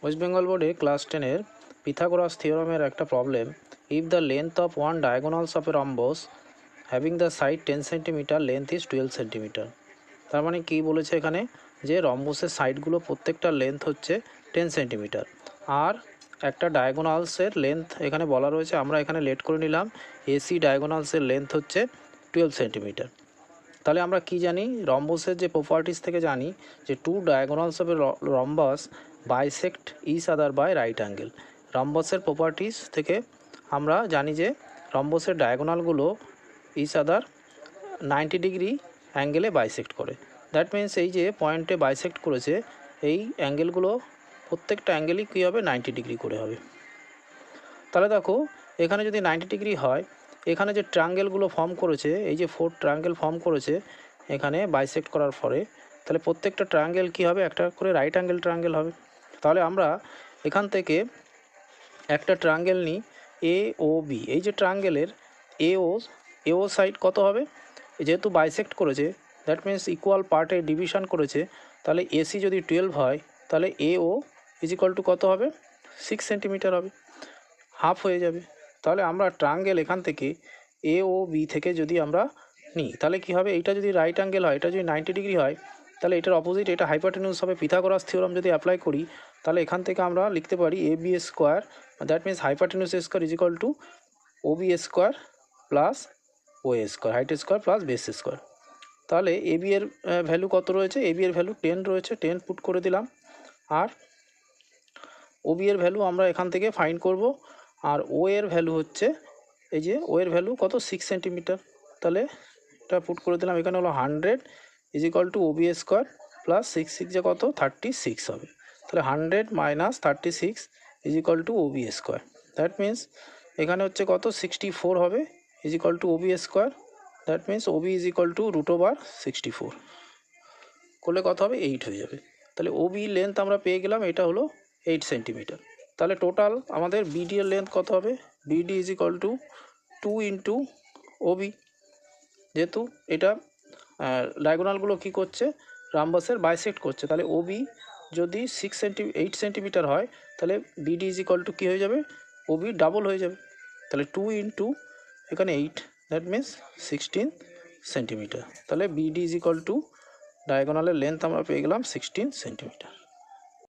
West Bengal বোর্ডে class 10-এর Pythagoras থিওরামের একটা problem. If the length of one diagonals of A rhombus having the side 10 centimetre length is 12 centimetre. তার মানে কী বলেছে এখানে, যে রম্বসের সাইডগুলো প্রত্যেকটার লেন্থ হচ্ছে 10 সেন্টিমিটার, আর একটা ডায়াগোনালসের লেন্থ এখানে বলা রয়েছে, আমরা এখানে লেট করে নিলাম এসি ডায়াগোনালসের লেন্থ হচ্ছে 12 সেন্টিমিটার। তাহলে আমরা কি জানি, রম্বসের যে প্রপার্টিস থেকে জানি যে two diagonals of a rhombus bisect each other by right angle. রম্বসের প্রপার্টিস থেকে আমরা জানি যে রম্বসের ডায়াগোনালগুলো ইচ আদার 90 ডিগ্রি অ্যাঙ্গেলে বাইসেক্ট করে। দ্যাট মিন্স এই যে পয়েন্টে বাইসেক্ট করেছে, এই অ্যাঙ্গেলগুলো প্রত্যেকটা অ্যাঙ্গেলই কী হবে, 90 ডিগ্রি করে হবে। তাহলে দেখো এখানে যদি 90 ডিগ্রি হয়, এখানে যে ট্রায়াঙ্গেলগুলো ফর্ম করেছে, এই যে 4 ট্রায়াঙ্গেল ফর্ম করেছে এখানে বাইসেক্ট করার পরে, তাহলে প্রত্যেকটা ট্রায়াঙ্গেল কী হবে, একটা করে রাইট অ্যাঙ্গেল ট্রায়াঙ্গেল হবে। তাহলে আমরা এখান থেকে একটা ট্রায়াঙ্গেল নিই এ ও বি। এই যে ট্রায়াঙ্গেলের এও সাইড কত হবে, যেহেতু বাইসেক্ট করেছে দ্যাট মিন্স ইকুয়াল পার্টে ডিভিশন করেছে, তাহলে এসি যদি 12 হয় তাহলে এও ইজ ইকুয়াল টু কত হবে, 6 সেন্টিমিটার হবে, হাফ হয়ে যাবে। তাহলে আমরা ট্রায়াঙ্গেল এখান থেকে এ ও বি থেকে যদি আমরা নিই তাহলে কী হবে, এইটা যদি রাইট অ্যাঙ্গেল হয়, এটা যদি 90 ডিগ্রি হয়, তাহলে এটার অপোজিট এটা হাইপোটেনিউজ হবে। পিথাগোরাস থিওরাম যদি অ্যাপ্লাই করি তাহলে এখান থেকে আমরা লিখতে পারি A B square, that means hypotenuse square is equal to O B square plus O A square, height square plus base square. তাহলে এ বি এর ভ্যালু কত রয়েছে, এ বি এর ভ্যালু 10 রয়েছে, 10 পুট করে দিলাম। আর ও বি এর ভ্যালু আমরা এখান থেকে ফাইন্ড করব, আর ও এর ভ্যালু হচ্ছে, এই যে ও এর ভ্যালু কত, 6 সেন্টিমিটার। তাহলে এটা পুট করে দিলাম, এখানে হলো 100 is equal to O B square plus 6 যে কত 36 হবে। তাহলে 100 minus 36 is equal to O B square. That means এখানে হচ্ছে কত 64 হবে is equal to O B square. That means O B is equal to √64 করলে কত হবে, 8 হয়ে যাবে। তাহলে ও বি লেন্থ আমরা পেয়ে গেলাম, এটা হলো 8 সেন্টিমিটার। তাহলে টোটাল আমাদের বিডি এর লেন্থ কত হবে, BD is equal to 2 into OB. যেহেতু এটা ডায়াগোনালগুলো কী করছে, রাম্বাসের বাইসেক্ট করছে, তাহলে ওবি যদি 8 সেন্টিমিটার হয় তাহলে বিডি ইজ ইকুয়াল টু কী হয়ে যাবে, ওবি ডাবল হয়ে যাবে। তাহলে 2 ইন্টু এখানে 8, দ্যাট মিন্স 16 সেন্টিমিটার। তাহলে বিডি ইজ ইকুয়াল টু ডায়াগোনালের লেন্থ আমরা পেয়ে গেলাম 16 সেন্টিমিটার।